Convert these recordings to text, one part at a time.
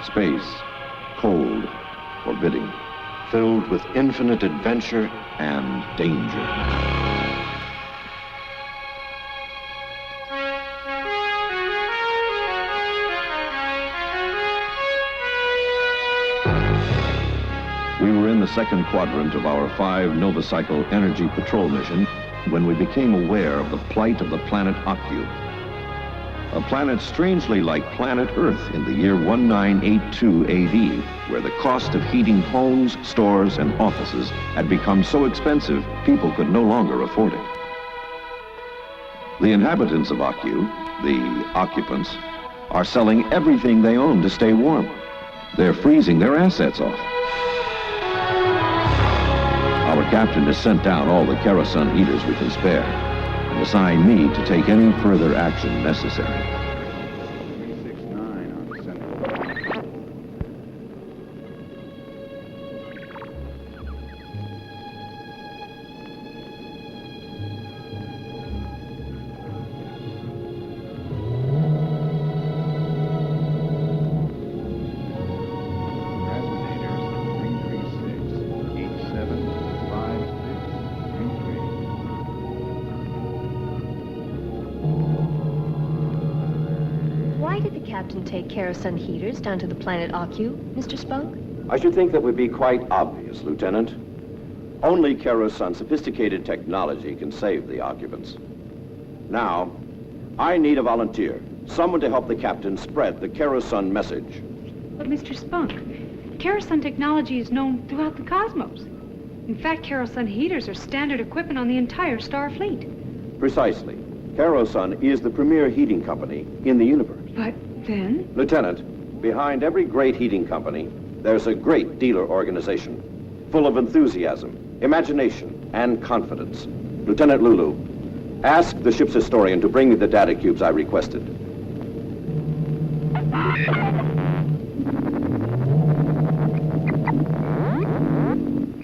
Space, cold, forbidding, filled with infinite adventure and danger. We were in the second quadrant of our 5 Novacycle Energy Patrol mission when we became aware of the plight of the planet Akku. A planet strangely like planet Earth in the year 1982 AD, where the cost of heating homes, stores, and offices had become so expensive, people could no longer afford it. The inhabitants of Akku, the occupants, are selling everything they own to stay warm. They're freezing their assets off. Our captain has sent down all the Kero-Sun heaters we can spare and assigned me to take any further action necessary. 369 on Central. Why did the captain take Kero-Sun heaters down to the planet Akku, Mr. Spunk? I should think that would be quite obvious, Lieutenant. Only Kero-Sun sophisticated technology can save the occupants. Now, I need a volunteer, someone to help the captain spread the Kero-Sun message. But Mr. Spunk, Kero-Sun technology is known throughout the cosmos. In fact, Kero-Sun heaters are standard equipment on the entire Starfleet. Precisely. Kero-Sun is the premier heating company in the universe. But then? Lieutenant, behind every great heating company, there's a great dealer organization, full of enthusiasm, imagination, and confidence. Lieutenant Lulu, ask the ship's historian to bring me the data cubes I requested.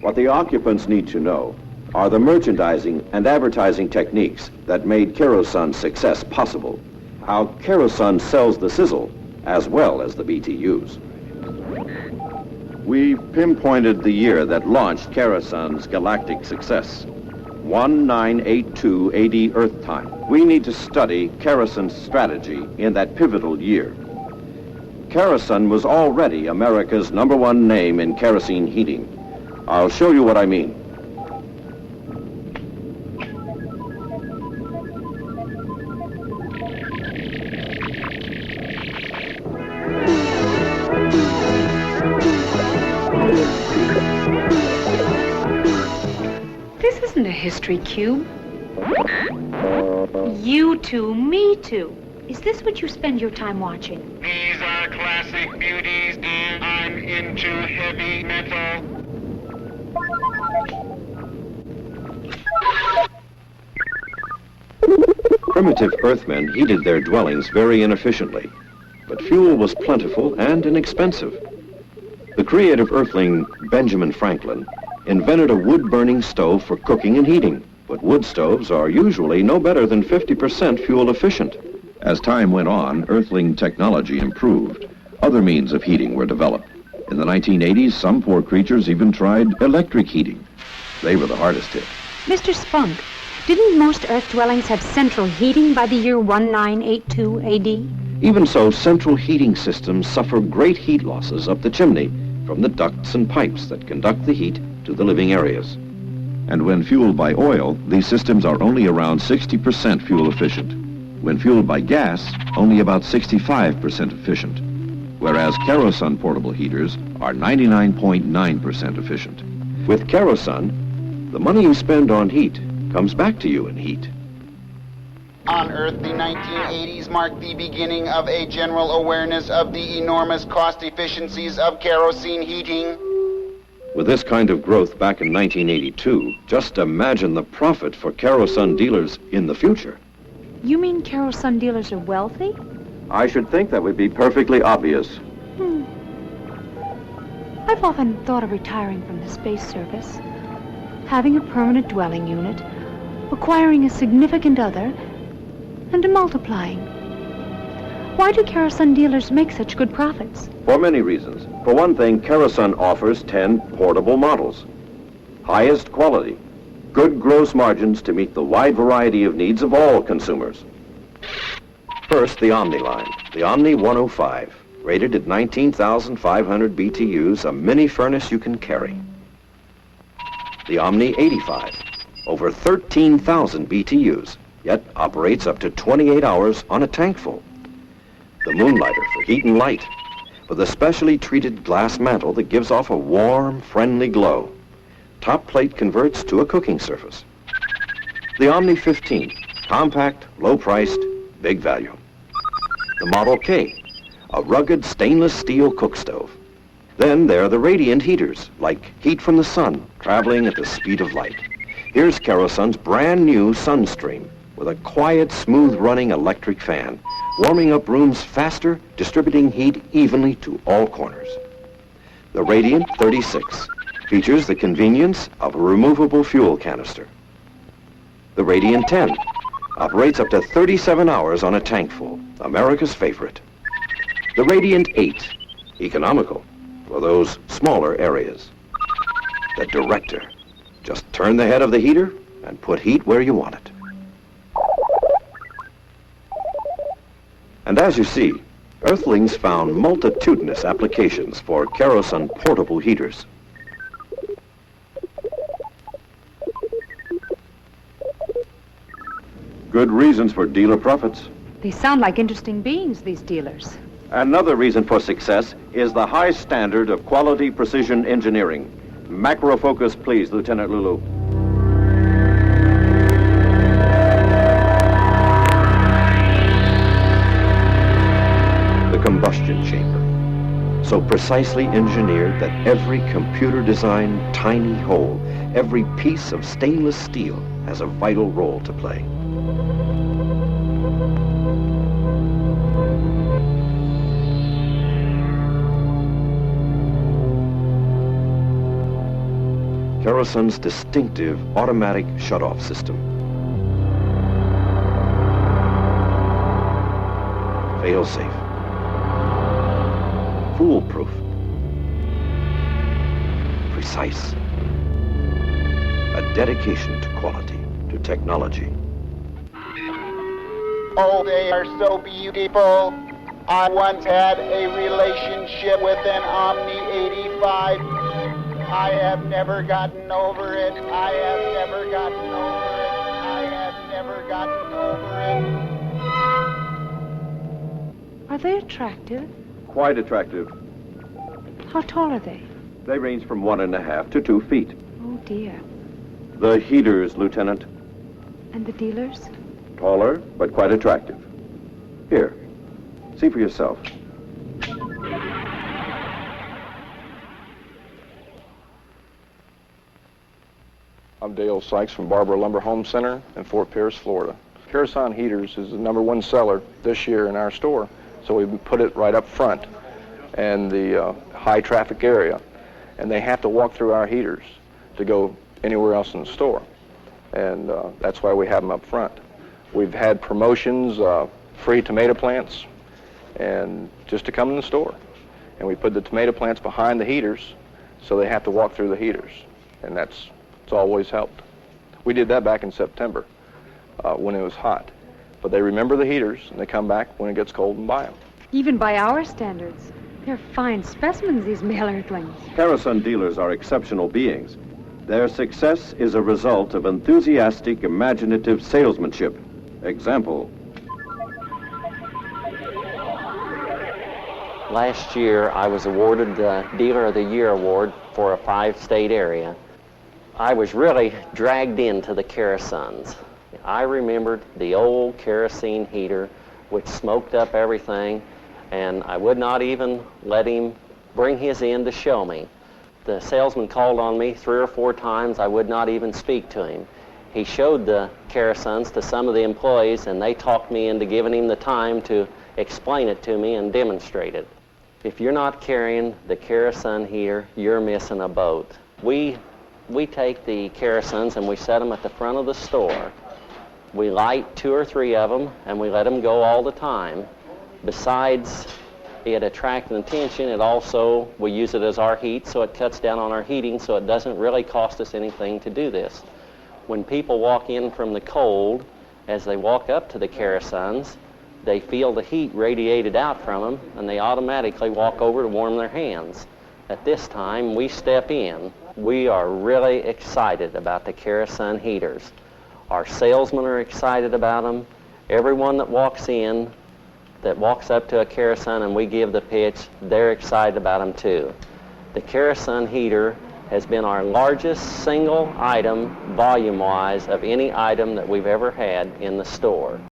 What the occupants need to know are the merchandising and advertising techniques that made Kero-Sun's success possible. How Kero-Sun sells the sizzle as well as the BTUs. We've pinpointed the year that launched Kero-Sun's galactic success. 1982 AD Earth time. We need to study Kero-Sun's strategy in that pivotal year. Kero-Sun was already America's #1 name in kerosene heating. I'll show you what I mean. This isn't a history cube. You too, me too. Is this what you spend your time watching? These are classic beauties, and I'm into heavy metal. Primitive Earthmen heated their dwellings very inefficiently, but fuel was plentiful and inexpensive. The creative Earthling Benjamin Franklin invented a wood-burning stove for cooking and heating, but wood stoves are usually no better than 50% fuel efficient. As time went on, Earthling technology improved. Other means of heating were developed. In the 1980s, some poor creatures even tried electric heating. They were the hardest hit. Mr. Spunk, didn't most Earth dwellings have central heating by the year 1982 AD? Even so, central heating systems suffer great heat losses up the chimney from the ducts and pipes that conduct the heat to the living areas. And when fueled by oil, these systems are only around 60% fuel efficient. When fueled by gas, only about 65% efficient. Whereas Kero-Sun portable heaters are 99.9% efficient. With Kero-Sun, the money you spend on heat comes back to you in heat. On Earth, the 1980s marked the beginning of a general awareness of the enormous cost efficiencies of kerosene heating. With this kind of growth back in 1982, just imagine the profit for Kero-Sun dealers in the future. You mean Kero-Sun dealers are wealthy? I should think that would be perfectly obvious. I've often thought of retiring from the space service, having a permanent dwelling unit, acquiring a significant other, and multiplying. Why do Kero-Sun dealers make such good profits? For many reasons. For one thing, Kero-Sun offers 10 portable models. Highest quality. Good gross margins to meet the wide variety of needs of all consumers. First, the Omni line. The Omni 105, rated at 19,500 BTUs, a mini furnace you can carry. The Omni 85, over 13,000 BTUs, yet operates up to 28 hours on a tank full. The Moonlighter for heat and light, with a specially treated glass mantle that gives off a warm, friendly glow. Top plate converts to a cooking surface. The Omni 15, compact, low-priced, big value. The Model K, a rugged stainless steel cook stove. Then there are the radiant heaters, like heat from the sun, traveling at the speed of light. Here's Kero-Sun's brand new Sunstream, with a quiet, smooth-running electric fan, warming up rooms faster, distributing heat evenly to all corners. The Radiant 36 features the convenience of a removable fuel canister. The Radiant 10 operates up to 37 hours on a tank full, America's favorite. The Radiant 8, economical for those smaller areas. The Director, just turn the head of the heater and put heat where you want it. And as you see, Earthlings found multitudinous applications for Kero-Sun portable heaters. Good reasons for dealer profits. They sound like interesting beings, these dealers. Another reason for success is the high standard of quality precision engineering. Macro focus, please, Lieutenant Lulu. The combustion chamber, so precisely engineered that every computer-designed tiny hole, every piece of stainless steel has a vital role to play. Kero-Sun's distinctive automatic shutoff system. Fail-safe. Foolproof. Precise. A dedication to quality, to technology. Oh, they are so beautiful. I once had a relationship with an Omni 85. I have never gotten over it. I have never gotten over it. I have never gotten over it. Are they attractive? Quite attractive. How tall are they? They range from 1.5 to 2 feet. Oh, dear. The heaters, Lieutenant. And the dealers? Taller, but quite attractive. Here, see for yourself. I'm Dale Sykes from Barbara Lumber Home Center in Fort Pierce, Florida. Kero-Sun heaters is the #1 seller this year in our store, so we put it right up front in the high traffic area, and they have to walk through our heaters to go anywhere else in the store, and that's why we have them up front. We've had promotions, free tomato plants, and just to come in the store, and we put the tomato plants behind the heaters so they have to walk through the heaters, and it's always helped. We did that back in September when it was hot. But they remember the heaters, and they come back when it gets cold and buy them. Even by our standards. They're fine specimens, these male Earthlings. Kero-Sun dealers are exceptional beings. Their success is a result of enthusiastic, imaginative salesmanship. Example. Last year, I was awarded the Dealer of the Year award for a 5-state area. I was really dragged into the Kero-Suns. I remembered the old kerosene heater, which smoked up everything, and I would not even let him bring his in to show me. The salesman called on me 3 or 4 times. I would not even speak to him. He showed the Kero-Suns to some of the employees, and they talked me into giving him the time to explain it to me and demonstrate it. If you're not carrying the Kero-Sun heater, you're missing a boat. We take the Kero-Suns and we set them at the front of the store. We light 2 or 3 of them and we let them go all the time. Besides it attracting attention, it also, we use it as our heat, so it cuts down on our heating, so it doesn't really cost us anything to do this. When people walk in from the cold, as they walk up to the Kero-Suns, they feel the heat radiated out from them, and they automatically walk over to warm their hands. At this time, we step in. We are really excited about the Kero-Sun heaters. Our salesmen are excited about them. Everyone that walks in, that walks up to a Kero-Sun and we give the pitch, they're excited about them too. The Kero-Sun heater has been our largest single item, volume-wise, of any item that we've ever had in the store.